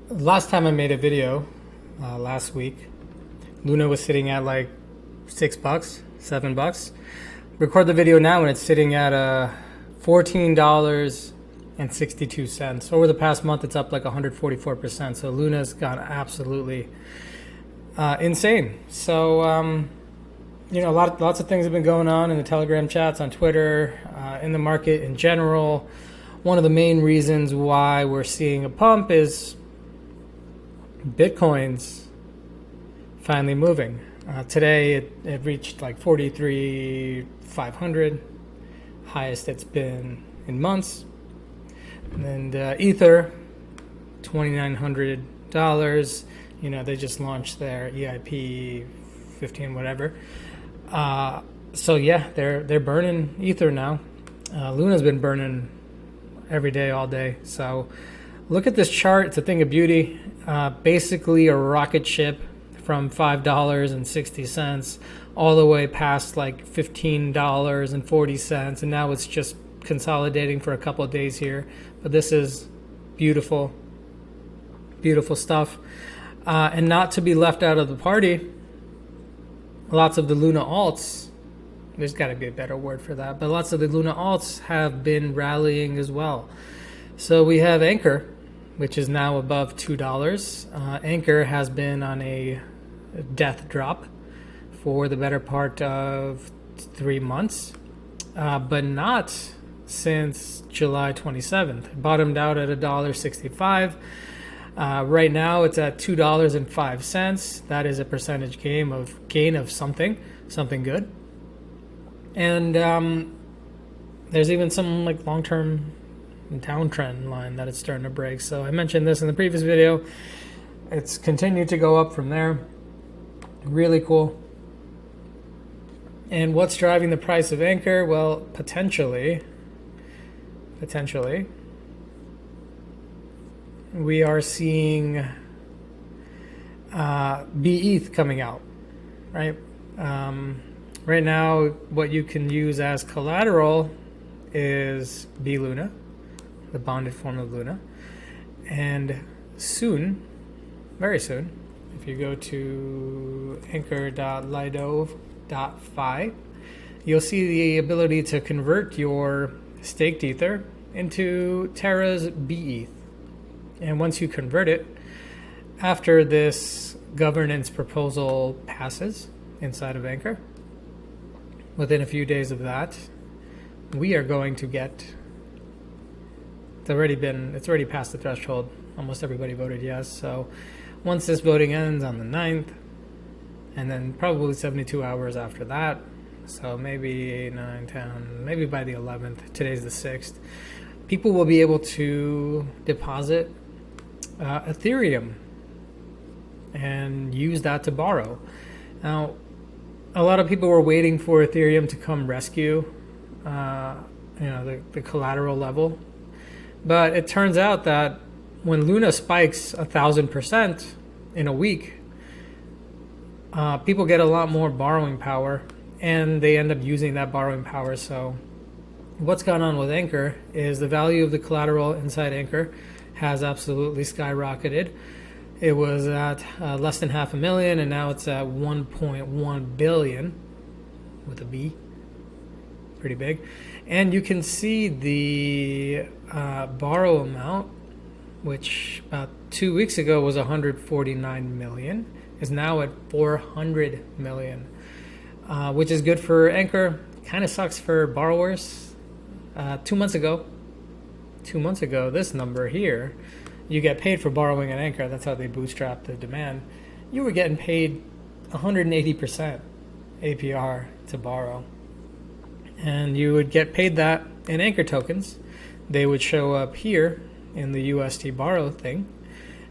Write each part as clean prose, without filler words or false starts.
Last time I made a video, last week, Luna was sitting at like $6, $7. Record the video now and it's sitting at $14.62. Over the past month, it's up like 144%. So Luna's gone absolutely insane. So lots of things have been going on in the Telegram chats, on Twitter, in the market in general. One of the main reasons why we're seeing a pump is Bitcoin's finally moving. Today it reached like 43,500, highest it's been in months. And Ether, $2,900. They just launched their EIP 15, whatever. So yeah, they're burning Ether now. Luna's been burning every day, all day. So look at this chart. It's a thing of beauty. Basically a rocket ship from $5.60 all the way past like $15.40, and now it's just consolidating for a couple of days here. But this is beautiful, beautiful stuff. And not to be left out of the party, lots of the Luna alts, there's got to be a better word for that, but lots of the Luna alts have been rallying as well. So we have Anchor, which is now above $2. Anchor has been on a death drop for the better part of 3 months, but not since July 27th. It bottomed out at $1.65. Right now it's at $2.05. That is a percentage gain of something good. And there's even some like long-term downtrend line that it's starting to break. So I mentioned this in the previous video. It's continued to go up from there. Really cool. And what's driving the price of Anchor? Well, potentially, we are seeing bETH coming out, right? Right now, what you can use as collateral is bLuna, the bonded form of Luna. And soon, very soon, if you go to anchor.lido.fi, you'll see the ability to convert your staked Ether into Terra's bETH. And once you convert it, after this governance proposal passes inside of Anchor, within a few days of that, we are going to get, it's already past the threshold. Almost everybody voted yes. So once this voting ends on the 9th, and then probably 72 hours after that, so maybe 8, 9, 10, maybe by the 11th, today's the 6th, people will be able to deposit Ethereum and use that to borrow. Now, a lot of people were waiting for Ethereum to come rescue the collateral level. But it turns out that when Luna spikes 1,000% in a week, people get a lot more borrowing power, and they end up using that borrowing power. So what's gone on with Anchor is the value of the collateral inside Anchor has absolutely skyrocketed. It was at less than $500,000, and now it's at 1.1 billion with a B. Pretty big. And you can see the borrow amount, which about 2 weeks ago was 149 million, is now at 400 million, which is good for Anchor. Kind of sucks for borrowers. 2 months ago, this number here, you get paid for borrowing an Anchor. That's how they bootstrap the demand. You were getting paid 180% APR to borrow. And you would get paid that in Anchor tokens. They would show up here in the UST borrow thing.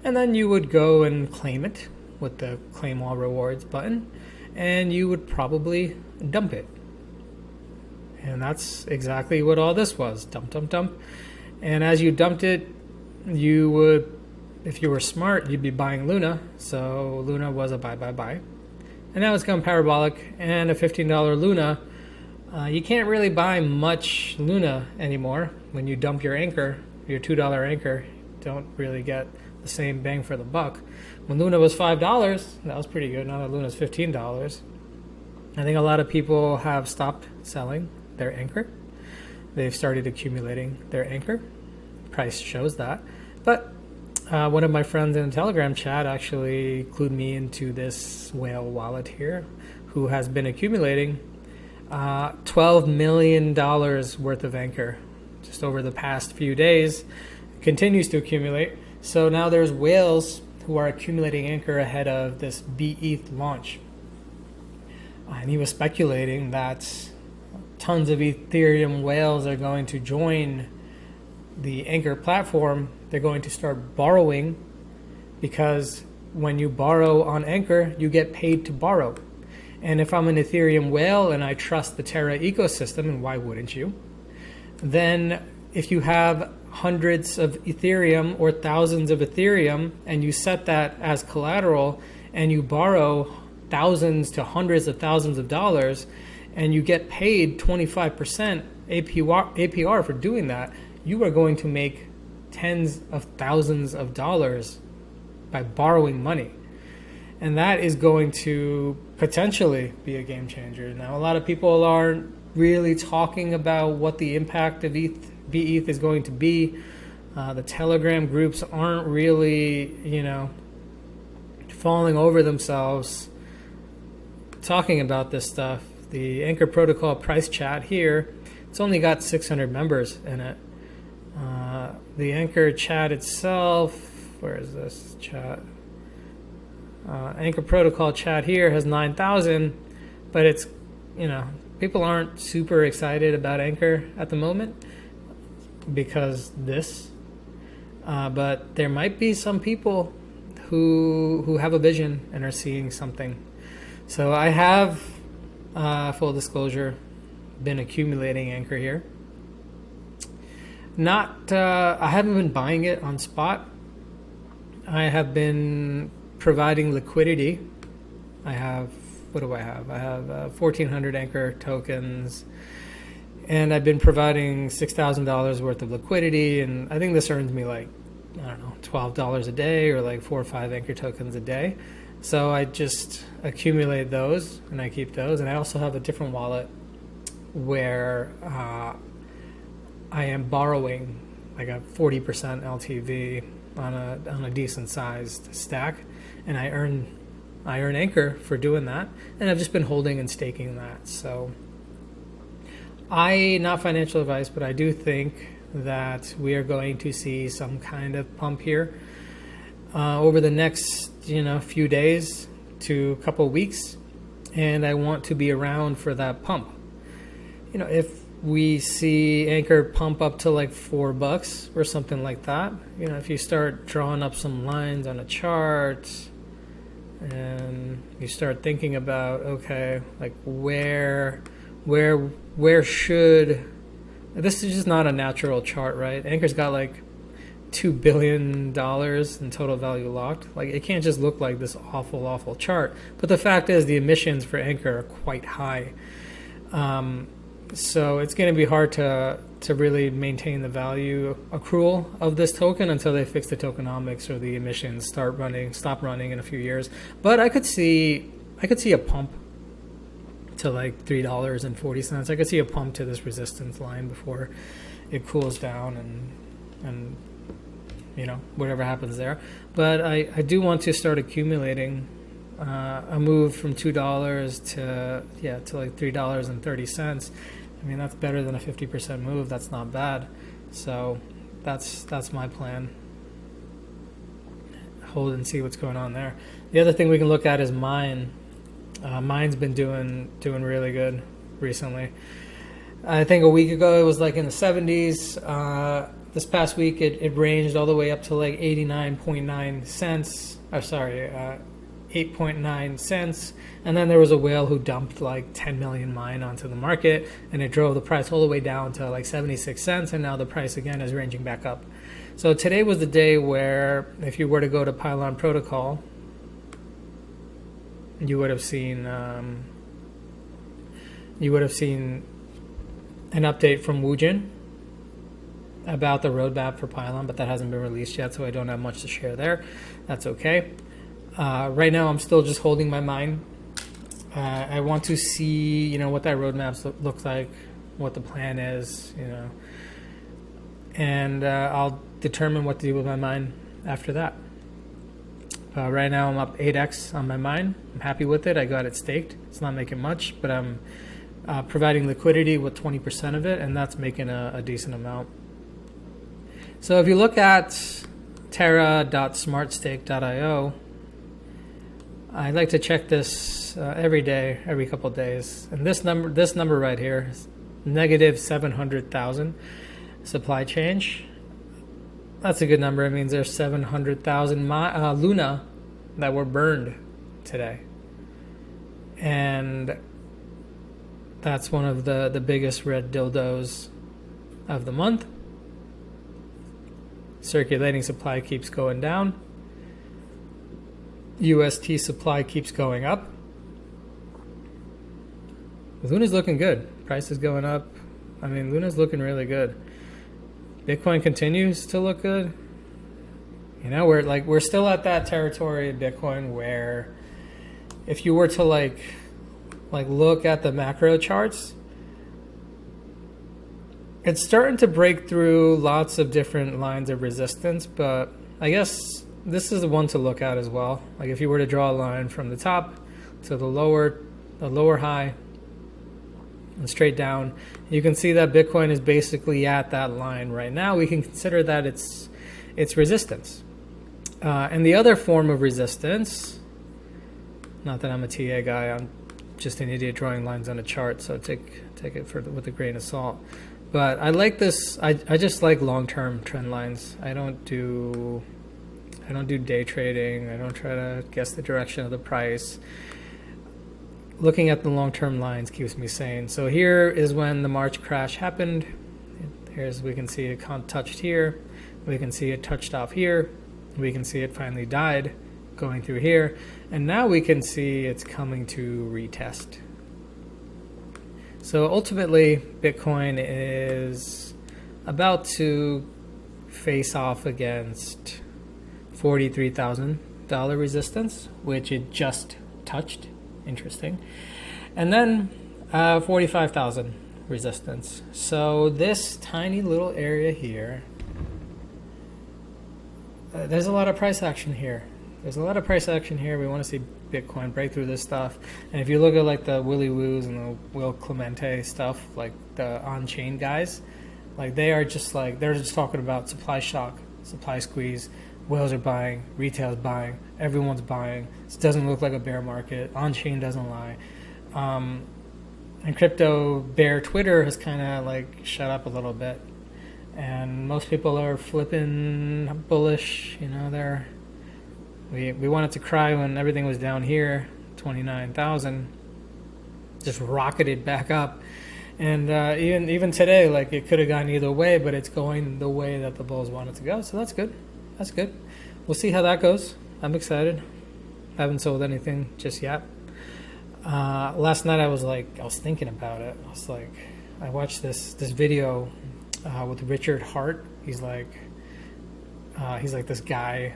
And then you would go and claim it with the claim all rewards button. And you would probably dump it. And that's exactly what all this was. Dump, dump, dump. And as you dumped it, you would, if you were smart, you'd be buying Luna. So Luna was a buy. And now it's gone parabolic. And a $15 Luna, you can't really buy much Luna anymore when you dump your Anchor, your $2 Anchor. don't really get the same bang for the buck. When Luna was $5, that was pretty good. Now that Luna's $15, I think a lot of people have stopped selling their Anchor. They've started accumulating their Anchor. Price shows that. But one of my friends in the Telegram chat actually clued me into this whale wallet here, who has been accumulating $12 million worth of Anchor just over the past few days. Continues to accumulate. So now there's whales who are accumulating Anchor ahead of this bETH launch. And he was speculating that tons of Ethereum whales are going to join the Anchor platform. They're going to start borrowing, because when you borrow on Anchor, you get paid to borrow. And if I'm an Ethereum whale and I trust the Terra ecosystem, and why wouldn't you? Then if you have hundreds of Ethereum or thousands of Ethereum and you set that as collateral and you borrow thousands to hundreds of thousands of dollars and you get paid 25% APR for doing that, you are going to make tens of thousands of dollars by borrowing money. And that is going to potentially be a game changer. Now, a lot of people aren't really talking about what the impact of bETH is going to be. The Telegram groups aren't really, falling over themselves talking about this stuff. The Anchor Protocol price chat here, it's only got 600 members in it. The Anchor chat itself, where is this chat? Anchor Protocol chat here has 9,000, but it's, people aren't super excited about Anchor at the moment because this. But there might be some people who have a vision and are seeing something. So I have, full disclosure, been accumulating Anchor here. I haven't been buying it on spot. I have been providing liquidity. I have, what do I have? I have 1,400 Anchor tokens, and I've been providing $6,000 worth of liquidity, and I think this earns me like, $12 a day, or like 4 or 5 Anchor tokens a day. So I just accumulate those, and I keep those, and I also have a different wallet where I am borrowing like a 40% LTV on a decent sized stack, and I earn Anchor for doing that, and I've just been holding and staking that. So not financial advice, but I do think that we are going to see some kind of pump here over the next few days to a couple weeks, and I want to be around for that pump. If we see Anchor pump up to like $4 or something like that, if you start drawing up some lines on a chart and you start thinking about, okay, like where should, this is just not a natural chart, right? Anchor's got like $2 billion in total value locked. Like, it can't just look like this awful chart. But the fact is, the emissions for Anchor are quite high. So it's going to be hard to really maintain the value accrual of this token until they fix the tokenomics or the emissions stop running in a few years. But I could see a pump to like $3.40. I could see a pump to this resistance line before it cools down and whatever happens there. But I do want to start accumulating a move from $2 to like $3.30. I mean, that's better than a 50% move. That's not bad. So that's my plan. Hold and see what's going on there. The other thing we can look at is Mine. Mine's been doing really good recently. I think a week ago it was like in the 70s. This past week it ranged all the way up to like 89.9 cents. 8.9 cents. And then there was a whale who dumped like 10 million Mine onto the market, and it drove the price all the way down to like 76 cents. And now the price again is ranging back up. So today was the day where if you were to go to Pylon Protocol, you would have seen an update from Woojin, about the roadmap for Pylon, but that hasn't been released yet, so I don't have much to share there. That's okay. Right now, I'm still just holding my mine. I want to see, what that roadmap looks like, what the plan is, and I'll determine what to do with my mine after that. Right now, I'm up 8x on my mine. I'm happy with it. I got it staked. It's not making much, but I'm providing liquidity with 20% of it, and that's making a decent amount. So if you look at terra.smartstake.io, I like to check this every day, every couple of days. And this number right here is negative 700,000 supply change. That's a good number. It means there's 700,000 Luna that were burned today. And that's one of the biggest red dildos of the month. Circulating supply keeps going down. UST supply keeps going up. Luna's looking good. Price is going up. I mean, Luna's looking really good. Bitcoin continues to look good. We're still at that territory of Bitcoin where if you were to like look at the macro charts, it's starting to break through lots of different lines of resistance, but I guess this is the one to look at as well. Like if you were to draw a line from the top to the lower high and straight down, you can see that Bitcoin is basically at that line right now. We can consider that it's resistance. And the other form of resistance, not that I'm a TA guy, I'm just an idiot drawing lines on a chart, so take it with a grain of salt. But I like this. I just like long-term trend lines. I don't do day trading. I don't try to guess the direction of the price. Looking at the long-term lines keeps me sane. So here is when the March crash happened. We can see it touched here. We can see it touched off here. We can see it finally died going through here. And now we can see it's coming to retest. So ultimately, Bitcoin is about to face off against $43,000 resistance, which it just touched. Interesting. And then 45,000 resistance. So this tiny little area here, there's a lot of price action here. We want to see Bitcoin break through this stuff. And if you look at like the Willy Woos and the Will Clemente stuff, like the on-chain guys, like they're just talking about supply shock, supply squeeze. Whales are buying, retail's buying, everyone's buying. It doesn't look like a bear market. On-chain doesn't lie. And crypto bear Twitter has kind of like shut up a little bit. And most people are flipping bullish. We wanted to cry when everything was down here, 29,000. Just rocketed back up. And even today, like it could have gone either way, but it's going the way that the bulls want it to go. So that's good. That's good. We'll see how that goes. I'm excited. I haven't sold anything just yet. Last night I was thinking about it. I watched this video with Richard Hart. He's like this guy,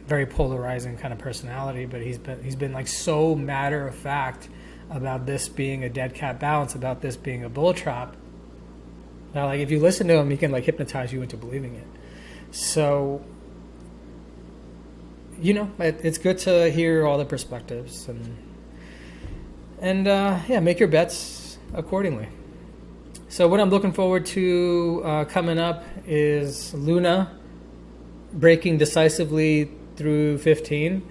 very polarizing kind of personality, but he's been like so matter of fact about this being a dead cat bounce, about this being a bull trap. Now, like if you listen to him, he can like hypnotize you into believing it. So, it's good to hear all the perspectives and make your bets accordingly. So what I'm looking forward to coming up is Luna breaking decisively through 15,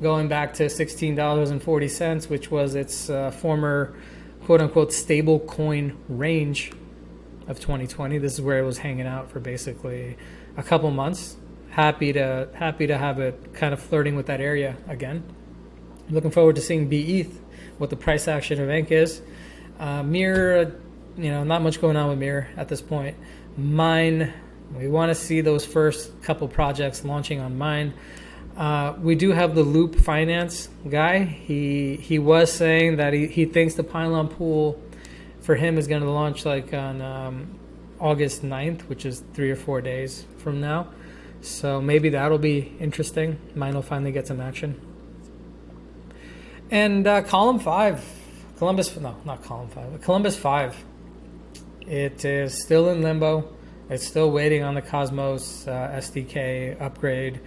going back to $16.40, which was its former quote-unquote stable coin range of 2020. This is where it was hanging out for basically a couple months. Happy to have it kind of flirting with that area again. Looking forward to seeing bETH, what the price action of ENC is. Mirror, not much going on with Mirror at this point. Mine, we want to see those first couple projects launching on Mine. We do have the Loop Finance guy. He was saying that he thinks the Pylon pool for him is going to launch like on August 9th, which is 3 or 4 days from now. So maybe that'll be interesting. Mine will finally get some action. And column 5, Columbus 5. It is still in limbo. It's still waiting on the Cosmos SDK upgrade.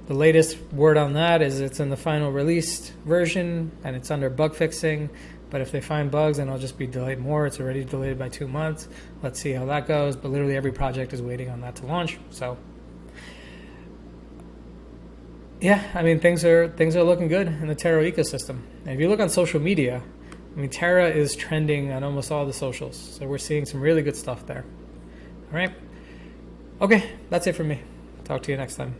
The latest word on that is it's in the final released version and it's under bug fixing. But if they find bugs, then it'll just be delayed more. It's already delayed by 2 months. Let's see how that goes. But literally every project is waiting on that to launch. So yeah, I mean, things are looking good in the Terra ecosystem. And if you look on social media, I mean, Terra is trending on almost all the socials. So we're seeing some really good stuff there. All right. Okay, that's it for me. Talk to you next time.